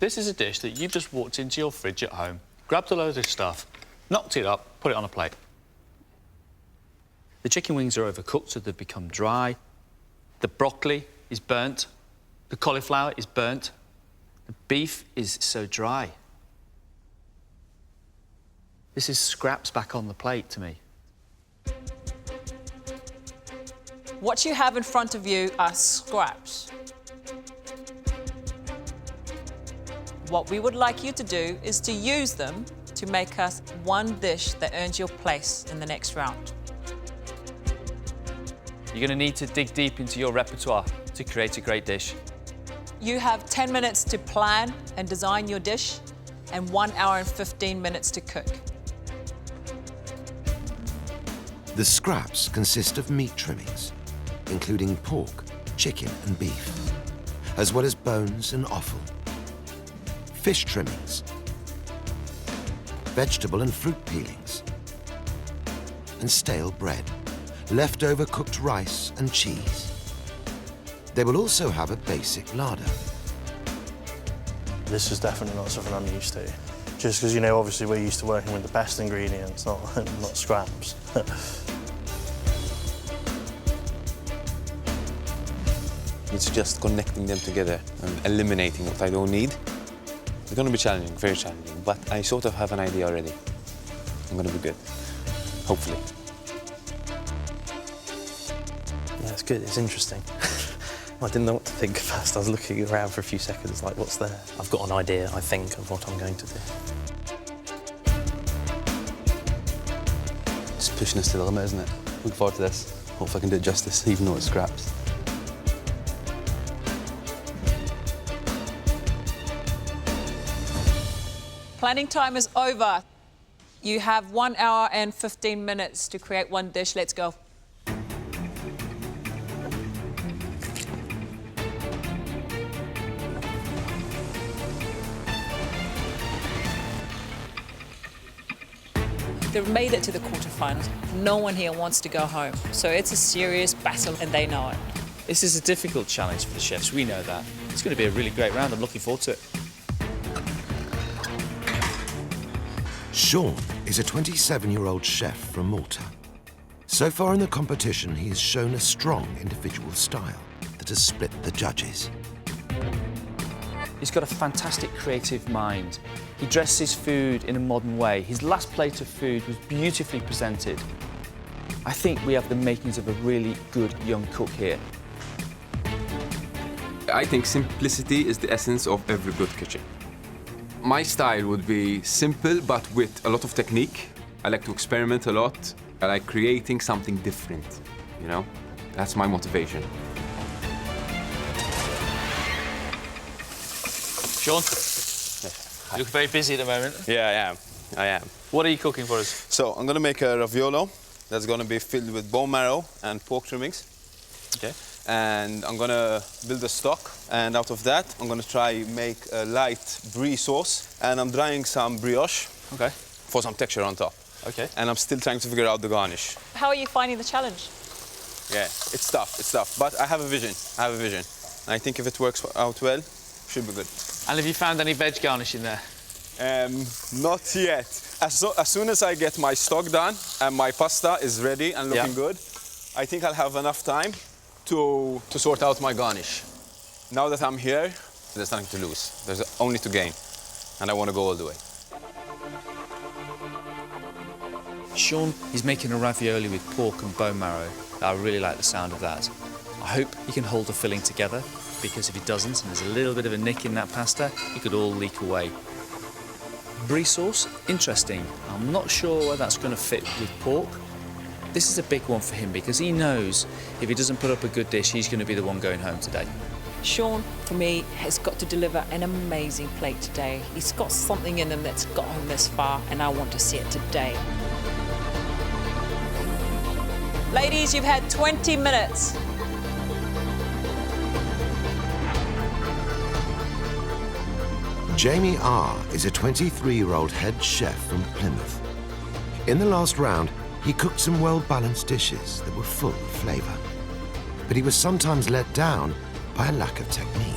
This is a dish that you've just walked into your fridge at home, grabbed a load of stuff, knocked it up, put it on a plate. The chicken wings are overcooked, so they've become dry. The broccoli is burnt. The cauliflower is burnt. The beef is so dry. This is scraps back on the plate to me. What you have in front of you are scraps. What we would like you to do is to use them to make us one dish that earns your place in the next round. You're going to need to dig deep into your repertoire to create a great dish. You have 10 minutes to plan and design your dish and 1 hour and 15 minutes to cook. The scraps consist of meat trimmings, including pork, chicken and beef, as well as bones and offal, fish trimmings, vegetable and fruit peelings, and stale bread, leftover cooked rice and cheese. They will also have a basic larder. This is definitely not something I'm used to. Just because, you know, obviously we're used to working with the best ingredients, not scraps. It's just connecting them together and eliminating what I don't need. It's going to be challenging, very challenging, but I sort of have an idea already. I'm going to be good, hopefully. Yeah, it's good, it's interesting. I didn't know what to think at first. I was looking around for a few seconds, like, what's there? I've got an idea, I think, of what I'm going to do. Just pushing us to the limit, isn't it? Looking forward to this. Hope I can do it justice, even though it's scraps. Planning time is over. You have 1 hour and 15 minutes to create one dish. Let's go. They've made it to the quarterfinals. No one here wants to go home. So it's a serious battle, and they know it. This is a difficult challenge for the chefs, we know that. It's going to be a really great round, I'm looking forward to it. Sean is a 27-year-old chef from Malta. So far in the competition, he has shown a strong individual style that has split the judges. He's got a fantastic creative mind. He dresses food in a modern way. His last plate of food was beautifully presented. I think we have the makings of a really good young cook here. I think simplicity is the essence of every good kitchen. My style would be simple, but with a lot of technique. I like to experiment a lot. I like creating something different, you know? That's my motivation. Sean, you look very busy at the moment. Yeah, I am. What are you cooking for us? So I'm going to make a raviolo that's going to be filled with bone marrow and pork trimmings. Okay. And I'm going to build a stock, and out of that, I'm going to try make a light brie sauce, and I'm drying some brioche for some texture on top. Okay. And I'm still trying to figure out the garnish. How are you finding the challenge? Yeah, it's tough, but I have a vision. And I think if it works out well, it should be good. And have you found any veg garnish in there? Not yet. As soon as I get my stock done and my pasta is ready and looking good, I think I'll have enough time to sort out my garnish. Now that I'm here, there's nothing to lose. There's only to gain, and I want to go all the way. Sean, he's making a ravioli with pork and bone marrow. I really like the sound of that. I hope he can hold the filling together, because if he doesn't, and there's a little bit of a nick in that pasta, it could all leak away. Brie sauce, interesting. I'm not sure whether that's going to fit with pork. This is a big one for him because he knows if he doesn't put up a good dish, he's going to be the one going home today. Sean, for me, has got to deliver an amazing plate today. He's got something in him that's got him this far, and I want to see it today. Ladies, you've had 20 minutes. Jamie R. is a 23-year-old head chef from Plymouth. In the last round, he cooked some well-balanced dishes that were full of flavour. But he was sometimes let down by a lack of technique.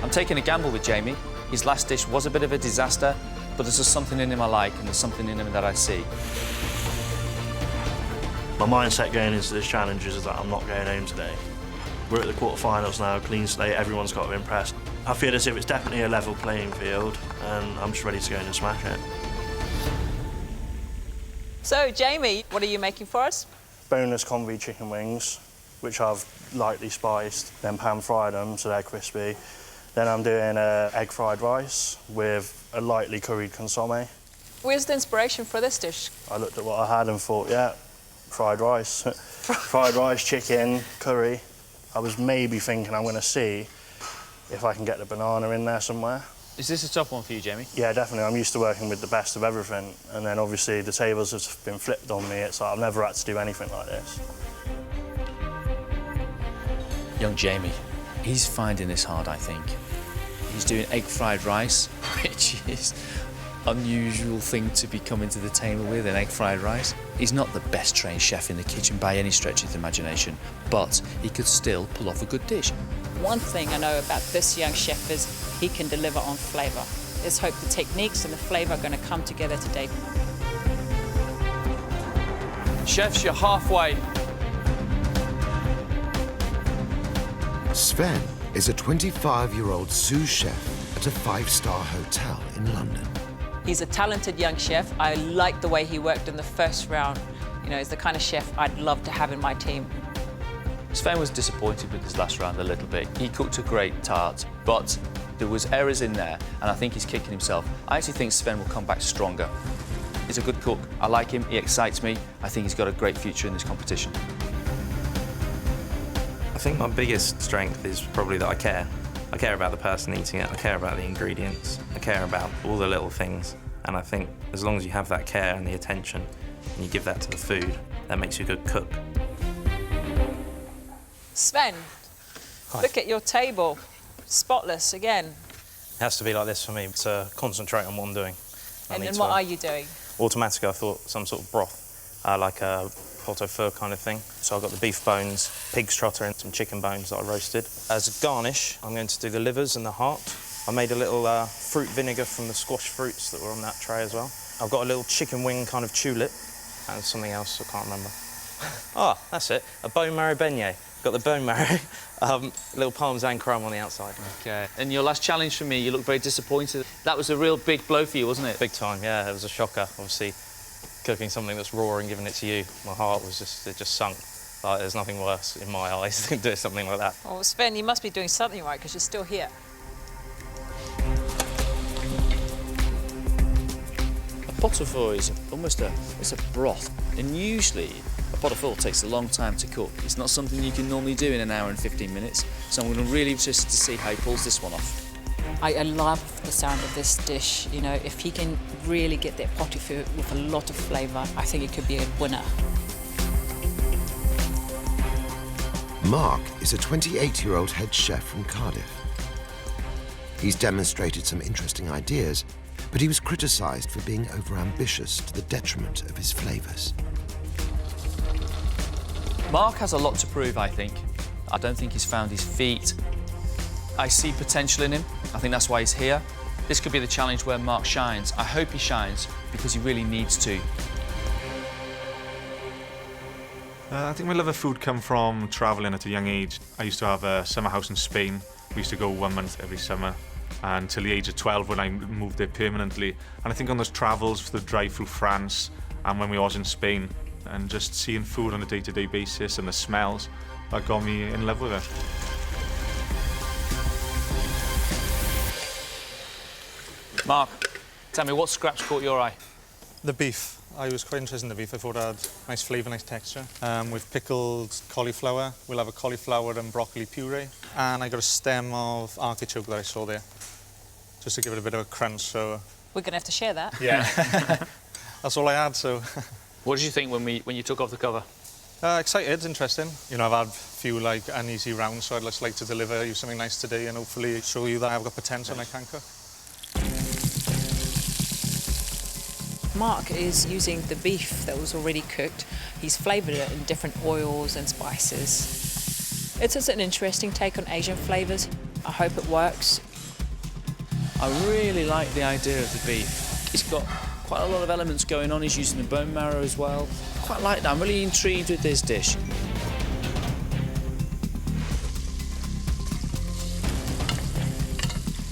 I'm taking a gamble with Jamie. His last dish was a bit of a disaster, but there's just something in him I like, and there's something in him that I see. My mindset going into this challenge is that I'm not going home today. We're at the quarterfinals now, clean slate, everyone's got to impress. I feel as if it's definitely a level playing field, and I'm just ready to go in and smash it. So, Jamie, what are you making for us? Boneless convy chicken wings, which I've lightly spiced, then pan-fried them so they're crispy. Then I'm doing egg fried rice with a lightly curried consommé. Where's the inspiration for this dish? I looked at what I had and thought, yeah, fried rice. Fried rice, chicken, curry. I was maybe thinking I'm going to see if I can get the banana in there somewhere. Is this a tough one for you, Jamie? Yeah, definitely. I'm used to working with the best of everything, and then obviously the tables have been flipped on me. It's like I've never had to do anything like this. Young Jamie, he's finding this hard, I think. He's doing egg fried rice, which is unusual thing to be coming to the table with, an egg fried rice. He's not the best trained chef in the kitchen by any stretch of the imagination, but he could still pull off a good dish. One thing I know about this young chef is he can deliver on flavour. Let's hope the techniques and the flavour are going to come together today. Chefs, you're halfway. Sven is a 25-year-old sous chef at a 5-star hotel in London. He's a talented young chef. I like the way he worked in the first round. You know, he's the kind of chef I'd love to have in my team. Sven was disappointed with his last round a little bit. He cooked a great tart, but there was errors in there, and I think he's kicking himself. I actually think Sven will come back stronger. He's a good cook. I like him. He excites me. I think he's got a great future in this competition. I think my biggest strength is probably that I care. I care about the person eating it, I care about the ingredients, I care about all the little things. And I think as long as you have that care and the attention, and you give that to the food, that makes you a good cook. Sven, Hi. look at your table. Spotless again. It has to be like this for me to concentrate on what I'm doing. And what are you doing? Automatically, I thought some sort of broth, like a pot-au-feu kind of thing. So I've got the beef bones, pig's trotter and some chicken bones that I roasted. As a garnish, I'm going to do the livers and the heart. I made a little fruit vinegar from the squash fruits that were on that tray as well. I've got a little chicken wing kind of tulip and something else I can't remember. Ah, that's it, a bone marrow beignet. Got the bone marrow, little parmesan crumb on the outside. Okay. And your last challenge for me, you look very disappointed. That was a real big blow for you, wasn't it? Big time, yeah, it was a shocker. Obviously, cooking something that's raw and giving it to you, my heart was it just sunk. Like, there's nothing worse in my eyes than doing something like that. Oh, Sven, you must be doing something right because you're still here. A pot-au-feu is almost a broth, and usually a pot-au-feu takes a long time to cook. It's not something you can normally do in an hour and 15 minutes, so I'm going to really interested to see how he pulls this one off. I love the sound of this dish. You know, if he can really get that pot-au-feu with a lot of flavour, I think it could be a winner. Mark is a 28-year-old head chef from Cardiff. He's demonstrated some interesting ideas, but he was criticised for being overambitious to the detriment of his flavours. Mark has a lot to prove, I think. I don't think he's found his feet. I see potential in him. I think that's why he's here. This could be the challenge where Mark shines. I hope he shines because he really needs to. I think my love of food come from travelling at a young age. I used to have a summer house in Spain. We used to go 1 month every summer until the age of 12 when I moved there permanently. And I think on those travels for the drive through France and when we was in Spain and just seeing food on a day-to-day basis and the smells, that got me in love with it. Mark, tell me, what scraps caught your eye? The beef. I was quite interested in the beef. I thought it had nice flavour, nice texture. With pickled cauliflower, we'll have a cauliflower and broccoli puree. And I got a stem of artichoke that I saw there, just to give it a bit of a crunch. So We're going to have to share that. yeah, that's all I had. So What did you think when you took off the cover? excited, interesting. You know, I've had a few like uneasy rounds, so I'd just like to deliver you something nice today and hopefully show you that I've got potential and I can cook. Mark is using the beef that was already cooked. He's flavoured it in different oils and spices. It's just an interesting take on Asian flavours. I hope it works. I really like the idea of the beef. It's got quite a lot of elements going on. He's using the bone marrow as well. I quite like that. I'm really intrigued with this dish.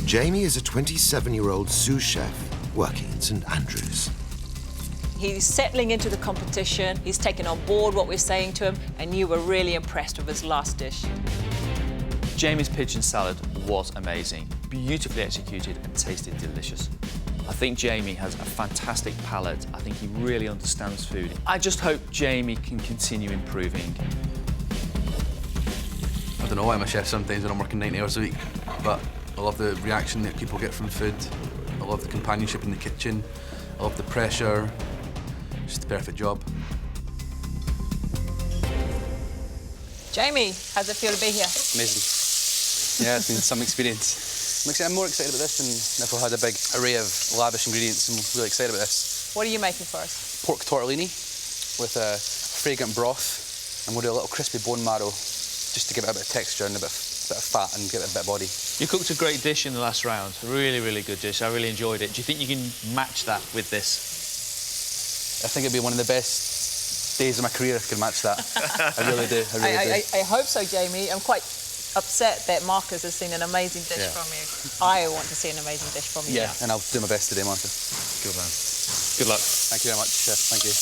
Jamie is a 27-year-old sous chef working in St Andrews. He's settling into the competition. He's taken on board what we're saying to him, and you were really impressed with his last dish. Jamie's pigeon salad was amazing, beautifully executed and tasted delicious. I think Jamie has a fantastic palate. I think he really understands food. I just hope Jamie can continue improving. I don't know why I'm a chef sometimes when I'm working 90 hours a week, but I love the reaction that people get from food. I love the companionship in the kitchen. I love the pressure. It's the perfect job. Jamie, how's it feel to be here? Amazing. Yeah, it's been some experience. I'm more excited about this than if I had a big array of lavish ingredients. I'm really excited about this. What are you making for us? Pork tortellini with a fragrant broth. I'm going to do a little crispy bone marrow just to give it a bit of texture and a bit of fat and give it a bit of body. You cooked a great dish in the last round. Really, really good dish. I really enjoyed it. Do you think you can match that with this? I think it'd be one of the best days of my career if I could match that. I really do. I really do. I hope so, Jamie. I'm quite upset that Marcus has seen an amazing dish from you. I want to see an amazing dish from you. Yeah, now. and I'll do my best today, Martha. Good man. Good luck. Thank you very much, Chef. Thank you.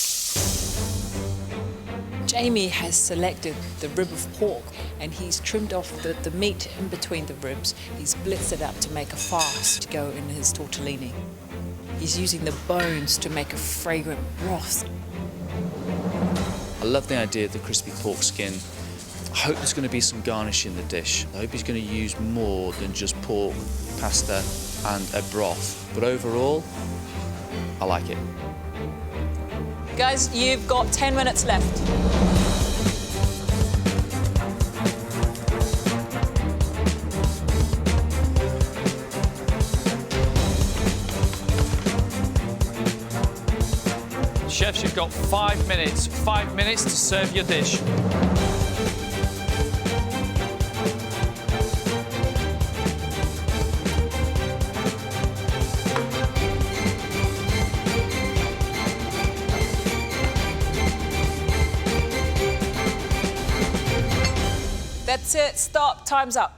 Jamie has selected the rib of pork and he's trimmed off the meat in between the ribs. He's blitzed it up to make a farce to go in his tortellini. He's using the bones to make a fragrant broth. I love the idea of the crispy pork skin. I hope there's going to be some garnish in the dish. I hope he's going to use more than just pork, pasta and a broth. But overall, I like it. Guys, you've got 10 minutes left. Chefs, you've got 5 minutes. 5 minutes to serve your dish. That's it. Stop. Time's up.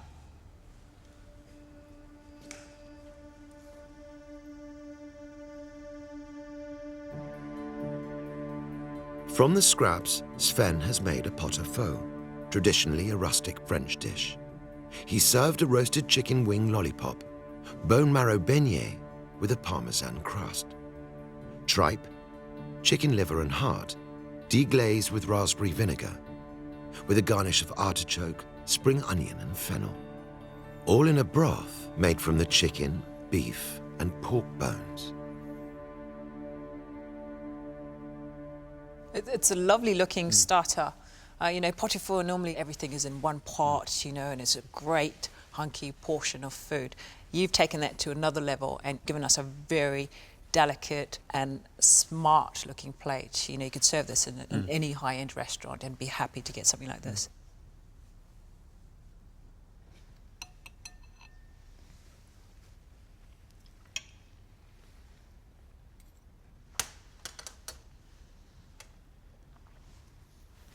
From the scraps, Sven has made a pot-au-feu, traditionally a rustic French dish. He served a roasted chicken wing lollipop, bone marrow beignet with a parmesan crust, tripe, chicken liver and heart, deglazed with raspberry vinegar, with a garnish of artichoke, spring onion and fennel, all in a broth made from the chicken, beef and pork bones. It's a lovely looking starter. You know, pot-au-feu, normally everything is in one pot, you know, and it's a great hunky portion of food. You've taken that to another level and given us a very delicate and smart looking plate. You know, you could serve this in any high-end restaurant and be happy to get something like this.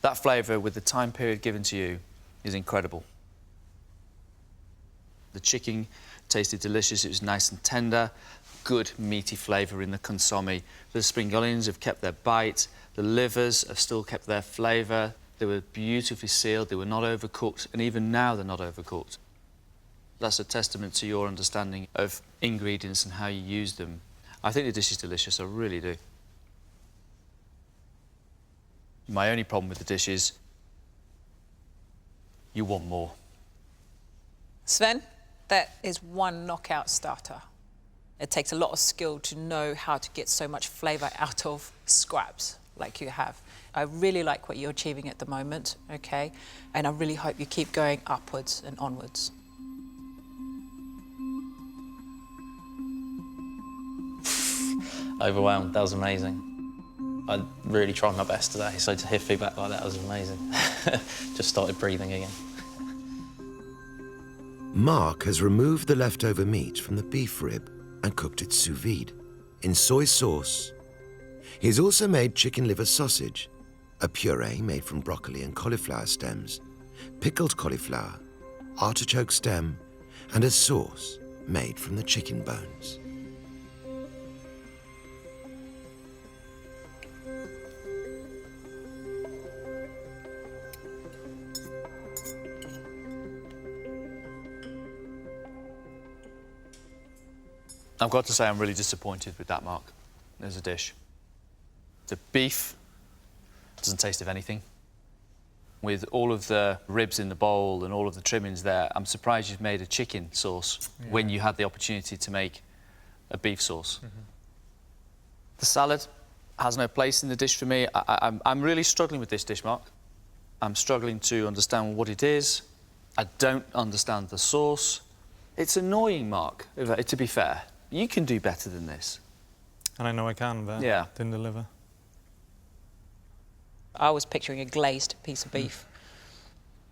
That flavour with the time period given to you is incredible. The chicken tasted delicious, it was nice and tender, good meaty flavour in the consomme. The spring onions have kept their bite, the livers have still kept their flavour, they were beautifully sealed, they were not overcooked, and even now they're not overcooked. That's a testament to your understanding of ingredients and how you use them. I think the dish is delicious, I really do. My only problem with the dish is you want more. Sven, that is one knockout starter. It takes a lot of skill to know how to get so much flavour out of scraps like you have. I really like what you're achieving at the moment, okay? And I really hope you keep going upwards and onwards. Overwhelmed, that was amazing. I really tried my best today, so to hear feedback like that was amazing. Just started breathing again. Mark has removed the leftover meat from the beef rib and cooked it sous vide in soy sauce. He's also made chicken liver sausage, a puree made from broccoli and cauliflower stems, pickled cauliflower, artichoke stem, and a sauce made from the chicken bones. I've got to say I'm really disappointed with that, Mark. There's a dish. The beef doesn't taste of anything. With all of the ribs in the bowl and all of the trimmings there, I'm surprised you've made a chicken sauce when you had the opportunity to make a beef sauce. The salad has no place in the dish for me. I'm really struggling with this dish, Mark. I'm struggling to understand what it is. I don't understand the sauce. It's annoying, Mark, to be fair. You can do better than this. And I know I can, but didn't deliver. I was picturing a glazed piece of beef.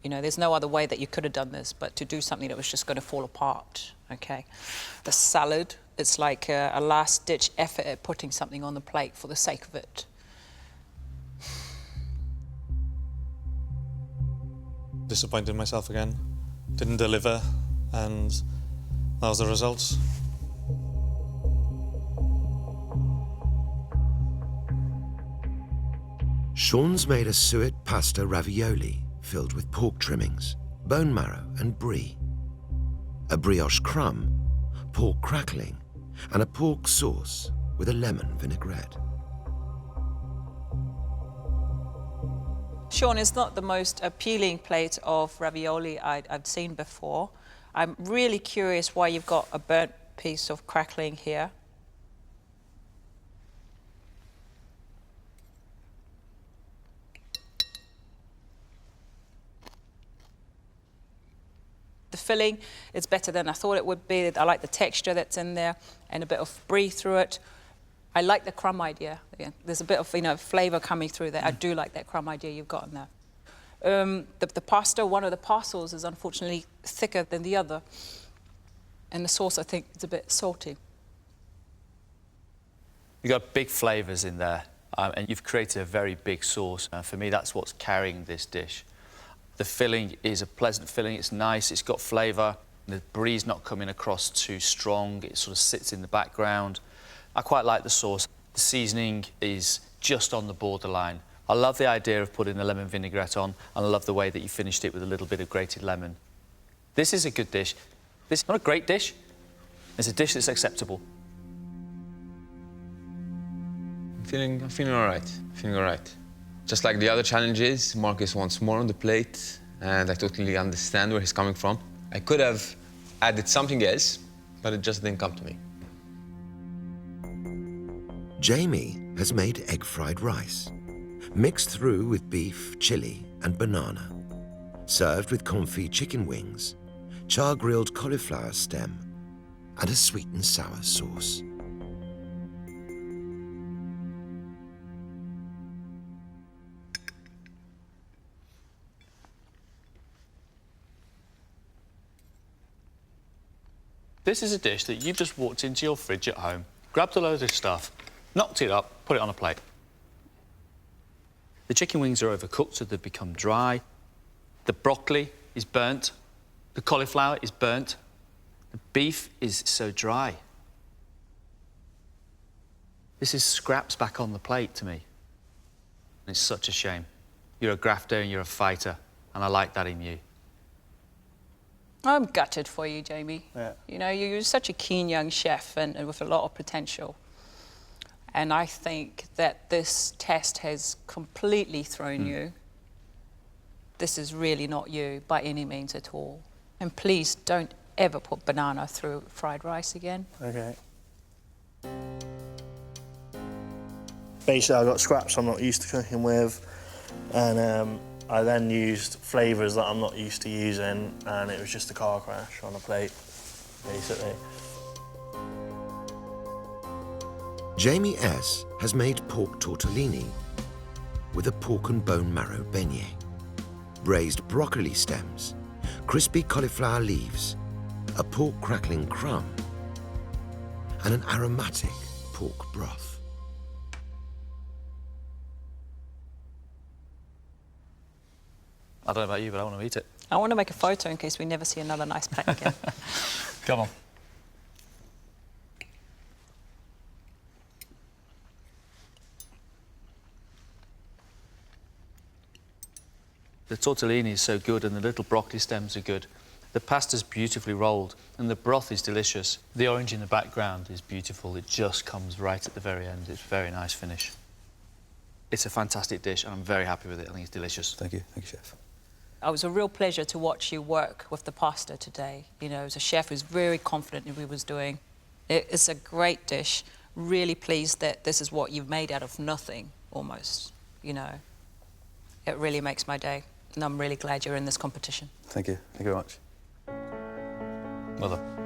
You know, there's no other way that you could have done this, but to do something that was just going to fall apart, okay? The salad, it's like a last-ditch effort at putting something on the plate for the sake of it. Disappointed in myself again. Didn't deliver, and that was the results. Sean's made a suet pasta ravioli filled with pork trimmings, bone marrow and brie, a brioche crumb, pork crackling, and a pork sauce with a lemon vinaigrette. Sean, it's not the most appealing plate of ravioli I've seen before. I'm really curious why you've got a burnt piece of crackling here. The filling is better than I thought it would be. I like the texture that's in there and a bit of brie through it. I like the crumb idea. Yeah, there's a bit of flavour coming through there. I do like that crumb idea you've got in there. The pasta, one of the parcels is unfortunately thicker than the other. And the sauce, I think, is a bit salty. You've got big flavours in there, and you've created a very big sauce. For me, that's what's carrying this dish. The filling is a pleasant filling, it's nice, it's got flavour. The brie's not coming across too strong, it sort of sits in the background. I quite like the sauce. The seasoning is just on the borderline. I love the idea of putting the lemon vinaigrette on, and I love the way that you finished it with a little bit of grated lemon. This is a good dish. This is not a great dish, it's a dish that's acceptable. I'm feeling all right. Just like the other challenges, Marcus wants more on the plate, and I totally understand where he's coming from. I could have added something else, but it just didn't come to me. Jamie has made egg fried rice, mixed through with beef, chili, and banana, served with confit chicken wings, char-grilled cauliflower stem, and a sweet and sour sauce. This is a dish that you've just walked into your fridge at home, grabbed a load of stuff, knocked it up, put it on a plate. The chicken wings are overcooked, so they've become dry. The broccoli is burnt. The cauliflower is burnt. The beef is so dry. This is scraps back on the plate to me. It's such a shame. You're a grafter and you're a fighter, and I like that in you. I'm gutted for you, Jamie. Yeah. You know, you're such a keen young chef and with a lot of potential. And I think that this test has completely thrown you. This is really not you by any means at all. And please don't ever put banana through fried rice again. Okay. Basically, I got scraps I'm not used to cooking with, and I then used flavours that I'm not used to using, and it was just a car crash on a plate, basically. Jamie S. has made pork tortellini with a pork and bone marrow beignet, braised broccoli stems, crispy cauliflower leaves, a pork crackling crumb, and an aromatic pork broth. I don't know about you, but I want to eat it. I want to make a photo in case we never see another nice plate again. Come on. The tortellini is so good and the little broccoli stems are good. The pasta's beautifully rolled and the broth is delicious. The orange in the background is beautiful. It just comes right at the very end. It's a very nice finish. It's a fantastic dish and I'm very happy with it. I think it's delicious. Thank you, Chef. It was a real pleasure to watch you work with the pasta today. You know, as a chef who's very confident in what he was doing. It's a great dish. Really pleased that this is what you've made out of nothing, almost, you know. It really makes my day. And I'm really glad you're in this competition. Thank you very much. Well done.